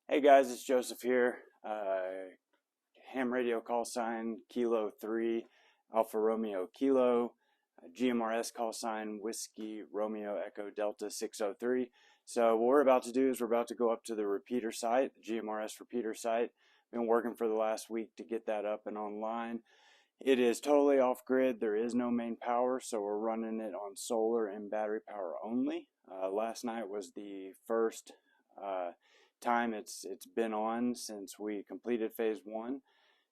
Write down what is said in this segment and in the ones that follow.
Hey guys, it's Joseph here. Ham radio call sign Kilo 3 Alpha Romeo Kilo, GMRS call sign Whiskey Romeo Echo Delta 603. So what we're about to do is we're about to go up to the repeater site, the GMRS Repeater site. Been working for the last week to get that up and online. It is totally off grid. There is no main power, so we're running it on solar and battery power only. Last night was the first time it's been on since we completed phase 1.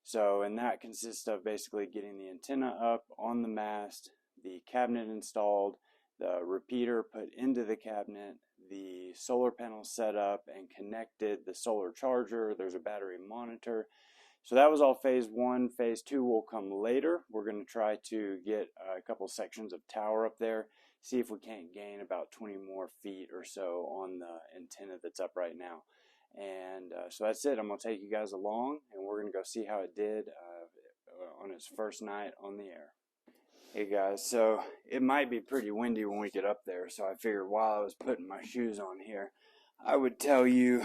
So, and that consists of basically getting the antenna up on the mast, the cabinet installed, the repeater put into the cabinet, the solar panel set up and connected, the solar charger, there's a battery monitor. So that was all phase 1. Phase 2 will come later. We're going to try to get a couple sections of tower up there, see if we can't gain about 20 more feet or so on the antenna that's up right now. And so that's it. I'm going to take you guys along and we're going to go see how it did on its first night on the air. Hey guys, so it might be pretty windy when we get up there, so I figured while I was putting my shoes on here, I would tell you,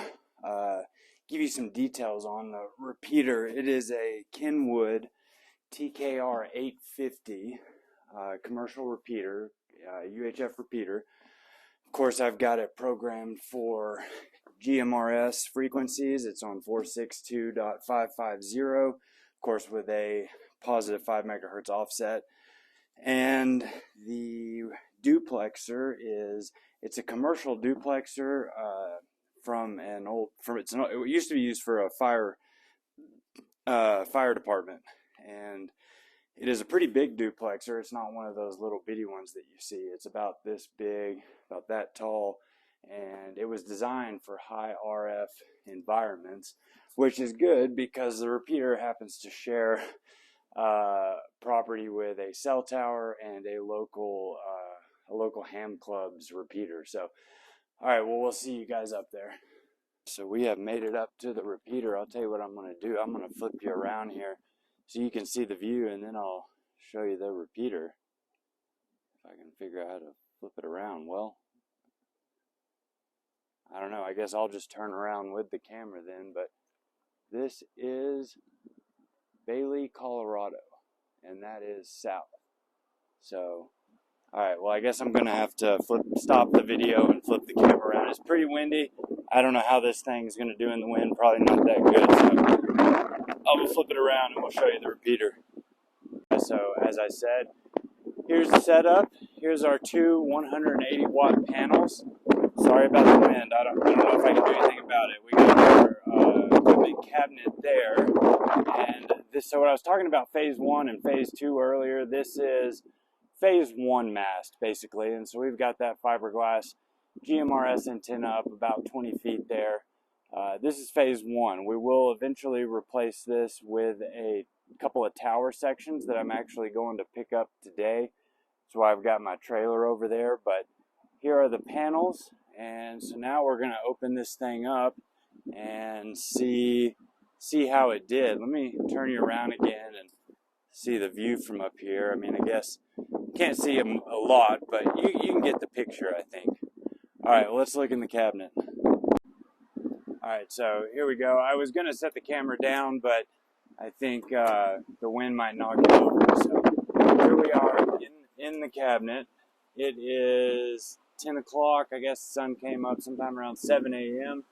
give you some details on the repeater. It is a Kenwood TKR 850 commercial repeater, UHF repeater. Of course, I've got it programmed for GMRS frequencies. It's on 462.550, of course, with a positive 5 megahertz offset. And the duplexer it's a commercial duplexer it used to be used for a fire department, and it is a pretty big duplexer. It's not one of those little bitty ones that you see. It's about this big, about that tall, and it was designed for high RF environments, which is good because the repeater happens to share property with a cell tower and a local ham club's repeater. So, all right, well, we'll see you guys up there. So we have made it up to the repeater. I'll tell you what I'm going to do. I'm going to flip you around here so you can see the view, and then I'll show you the repeater. If I can figure out how to flip it around. Well, I don't know. I guess I'll just turn around with the camera then, but this is Bailey, Colorado, and that is south. So, alright, well, I guess I'm going to have to stop the video and flip the camera around. It's pretty windy. I don't know how this thing is going to do in the wind. Probably not that good. So I'll flip it around and we'll show you the repeater. So, as I said, here's the setup. Here's our two 180 watt panels. Sorry about the wind. I don't know if I can do anything about it. We got our equipment cabinet there. And so what I was talking about phase 1 and phase 2 earlier, this is phase 1 mast basically. And so we've got that fiberglass GMRS antenna up about 20 feet there. This is phase 1. We will eventually replace this with a couple of tower sections that I'm actually going to pick up today. So I've got my trailer over there, but here are the panels. And so now we're going to open this thing up and see how it did. Let me turn you around again and see the view from up here. I mean, I guess you can't see them a lot, but you can get the picture, I think. All right, well, let's look in the cabinet. All right, so here we go. I was going to set the camera down, but I think the wind might knock it over. So here we are in the cabinet. It is 10 o'clock. I guess the sun came up sometime around 7 a.m.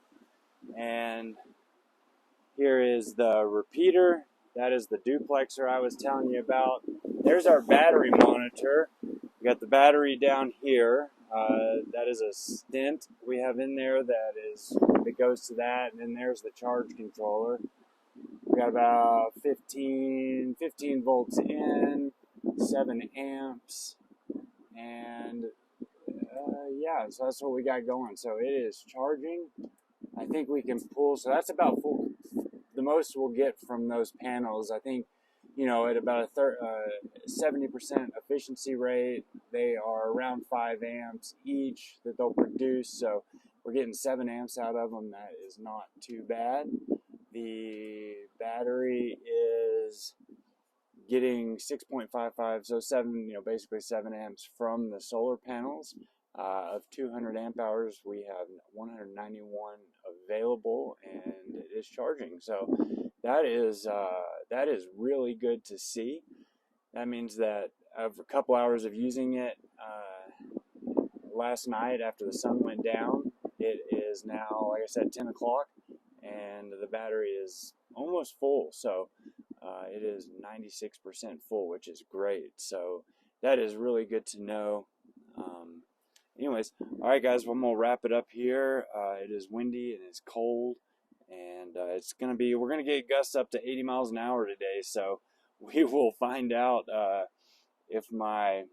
And here is the repeater. That is the duplexer I was telling you about. There's our battery monitor. We got the battery down here. That is a stent we have in there that goes to that. And then there's the charge controller. We got about 15 volts in, 7 amps. And yeah, so that's what we got going. So it is charging. I think we can pull, so that's about full, the most we'll get from those panels. I think, you know, at about a 70% efficiency rate, they are around 5 amps each that they'll produce. So we're getting 7 amps out of them. That is not too bad. The battery is getting 6.55, so basically 7 amps from the solar panels. Of 200 amp hours, we have 191 available and it is charging. So that is really good to see. That means that after a couple hours of using it last night after the sun went down, it is now, like I said, 10 o'clock, and the battery is almost full. So it is 96% full, which is great. So that is really good to know. Anyways, all right, guys, I'm gonna wrap it up here. It is windy and it's cold, and we're gonna get gusts up to 80 miles an hour today. So we will find out if my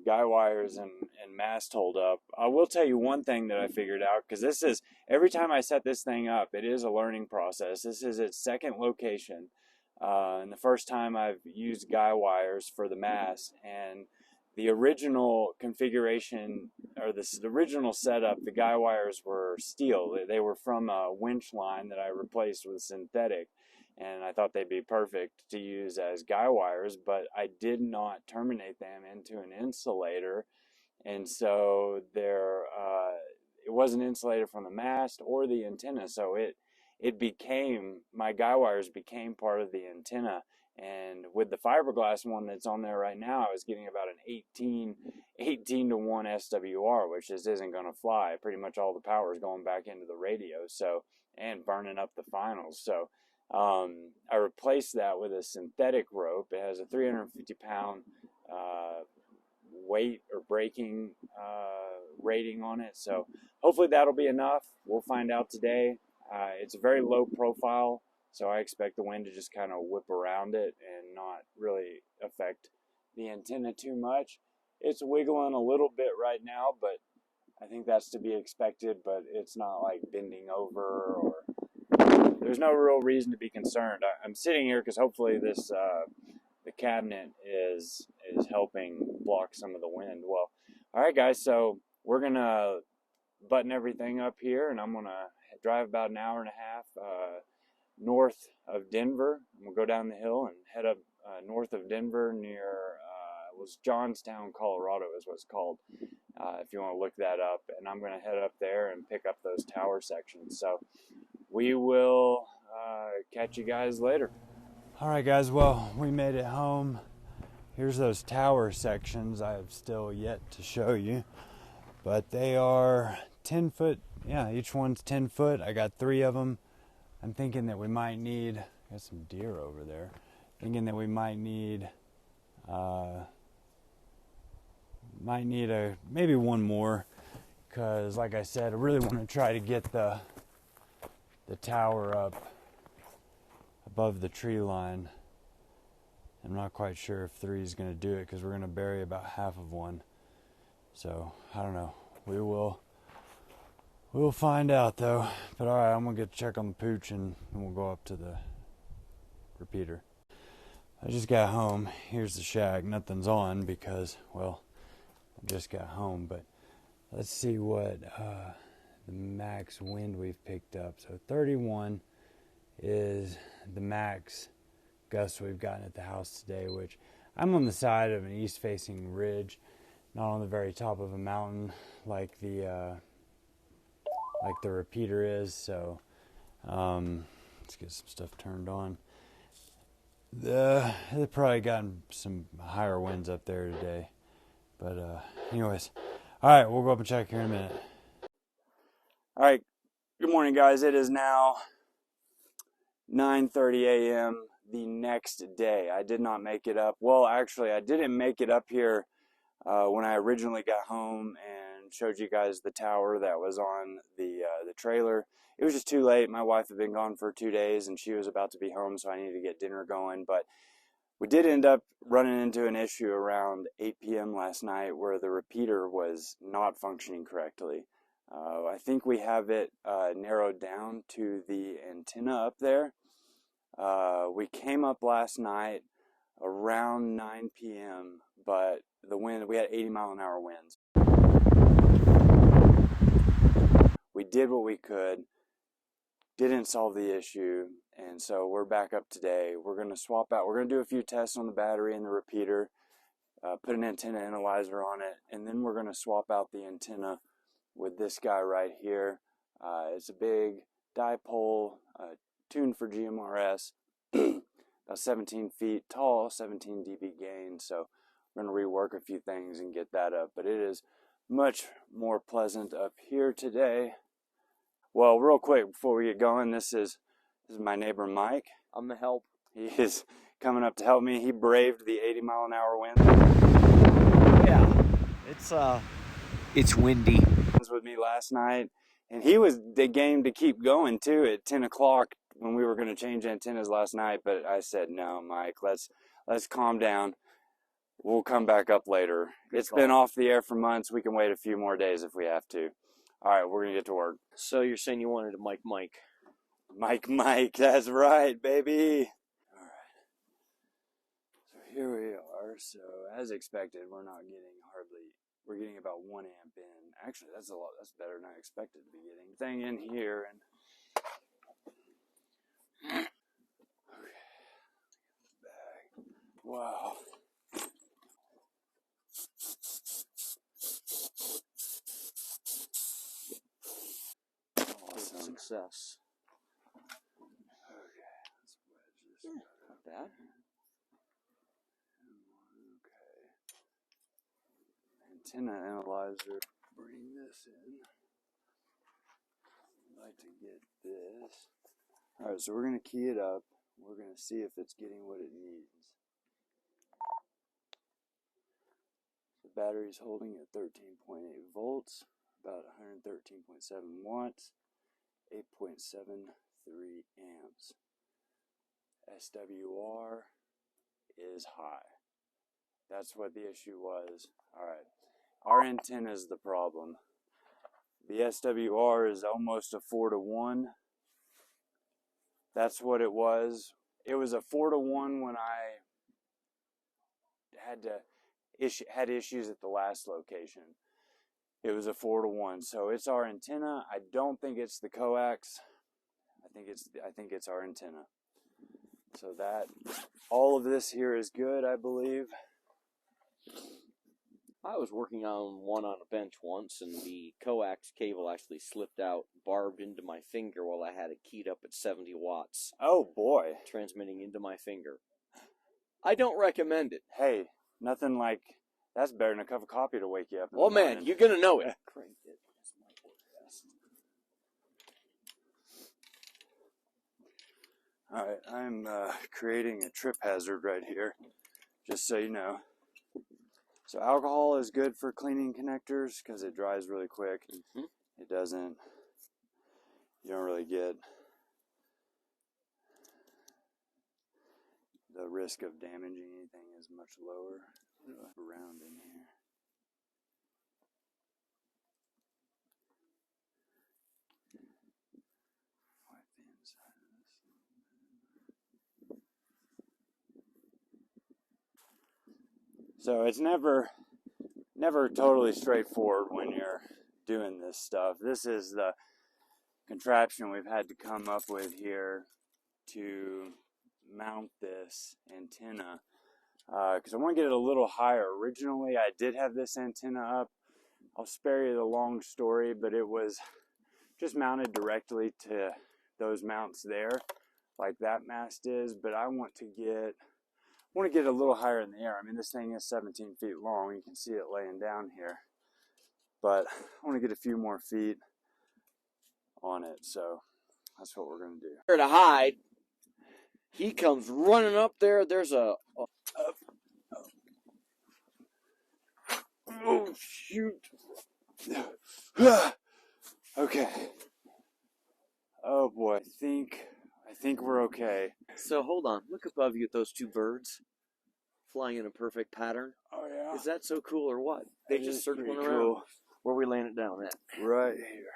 guy wires and mast hold up. I will tell you one thing that I figured out, because this is, every time I set this thing up, it is a learning process. This is its second location, and the first time I've used guy wires for the mast, and the original configuration, or the original setup, the guy wires were steel. They were from a winch line that I replaced with synthetic, and I thought they'd be perfect to use as guy wires, but I did not terminate them into an insulator, and so it wasn't insulated from the mast or the antenna, so my guy wires became part of the antenna. And with the fiberglass one that's on there right now, I was getting about an 18 to 1 SWR, which just isn't going to fly. Pretty much all the power is going back into the radio, so, and burning up the finals. So I replaced that with a synthetic rope. It has a 350-pound weight or braking rating on it. So hopefully that'll be enough. We'll find out today. It's a very low profile, so I expect the wind to just kind of whip around it and not really affect the antenna too much. It's wiggling a little bit right now, but I think that's to be expected, but it's not like bending over, or there's no real reason to be concerned. I'm sitting here because hopefully this the cabinet is helping block some of the wind. Well, all right, guys, so we're going to button everything up here, and I'm going to drive about an hour and a half north of Denver. I'm going to go down the hill and head up north of Denver near, it was Johnstown, Colorado is what it's called, if you want to look that up. And I'm going to head up there and pick up those tower sections. So we will catch you guys later. All right, guys, well, we made it home. Here's those tower sections I have still yet to show you, but they are 10 foot. Yeah, each one's 10 foot. I got 3 of them. I'm thinking that we might need, got some deer over there, thinking that we might need maybe one more, because like I said, I really want to try to get the tower up above the tree line. I'm not quite sure if 3 is going to do it, because we're going to bury about half of one. So I don't know. We'll find out though. But all right, I'm gonna check on the pooch, and then we'll go up to the repeater. I just got home. Here's the shack. Nothing's on because, well, I just got home. But let's see what the max wind we've picked up. So 31 is the max gust we've gotten at the house today, which I'm on the side of an east-facing ridge, not on the very top of a mountain like the repeater is. So let's get some stuff turned on. They've probably gotten some higher winds up there today, but anyways, all right, we'll go up and check here in a minute. All right, good morning, guys. It is now 9:30 a.m. the next day. I did not make it up. Well, actually, I didn't make it up here when I originally got home and showed you guys the tower that was on the trailer. It was just too late. My wife had been gone for 2 days, and she was about to be home, so I needed to get dinner going. But we did end up running into an issue around 8 p.m. last night where the repeater was not functioning correctly. I think we have it narrowed down to the antenna up there. We came up last night around 9 p.m., but the wind, we had 80-mile-an-hour winds. We did what we could, didn't solve the issue, and so we're back up today. We're going to swap out. We're going to do a few tests on the battery and the repeater, put an antenna analyzer on it, and then we're going to swap out the antenna with this guy right here. It's a big dipole, tuned for GMRS, about 17 feet tall, 17 dB gain. So we're going to rework a few things and get that up. But it is much more pleasant up here today. Well, real quick before we get going, this is my neighbor Mike. I'm the help. He is coming up to help me. He braved the 80-mile-an-hour wind. Yeah, it's windy. With me last night, and he was the game to keep going too at 10 o'clock when we were going to change antennas last night. But I said, no, Mike, let's calm down. We'll come back up later. It's been off the air for months. We can wait a few more days if we have to. All right, we're gonna get to work. So you're saying you wanted a Mike? Mike, that's right, baby. All right, so here we are. So as expected, we're getting about 1 amp in. Actually, that's better than I expected to be getting. Thing in here and okay. Back. Wow. Awesome. Success. Okay, let's wedge this. Not bad. Okay. Antenna analyzer. Bring this in. I'd like to get this. All right, so we're going to key it up. We're going to see if it's getting what it needs. The battery's holding at 13.8 volts, about 113.7 watts, 8.73 amps. SWR is high. That's what the issue was. All right. Our antenna is the problem. The SWR is almost a 4-to-1. That's what it was. It was a 4-to-1 when I had issues at the last location. It was a 4-to-1. So it's our antenna. I don't think it's the coax. I think it's our antenna. So that all of this here is good, I believe. I was working on one on a bench once, and the coax cable actually slipped out, barbed into my finger while I had it keyed up at 70 watts. Oh boy. Transmitting into my finger. I don't recommend it. Hey, nothing like, that's better than a cup of coffee to wake you up in Oh the man, morning. you're gonna know it. Crank it. Alright, I'm creating a trip hazard right here, just so you know. So alcohol is good for cleaning connectors because it dries really quick. It doesn't, you don't really get the risk of damaging anything is much lower. Around in here. Wipe the inside of this. So it's never totally straightforward when you're doing this stuff. This is the contraption we've had to come up with here to mount this antenna because I want to get it a little higher. Originally I did have this antenna up. I'll spare you the long story, but it was just mounted directly to those mounts there like that mast is, but I want to get it a little higher in the air. I mean, this thing is 17 feet long. You can see it laying down here. But I want to get a few more feet on it. So that's what we're going to do. Here to hide. He comes running up there. There's a oh, shoot. Okay. Oh boy. I think we're okay. So hold on. Look above you at those two birds flying in a perfect pattern. Oh yeah. Is that so cool or what? They just circling around. Cool. Where we laying it down at? Right here.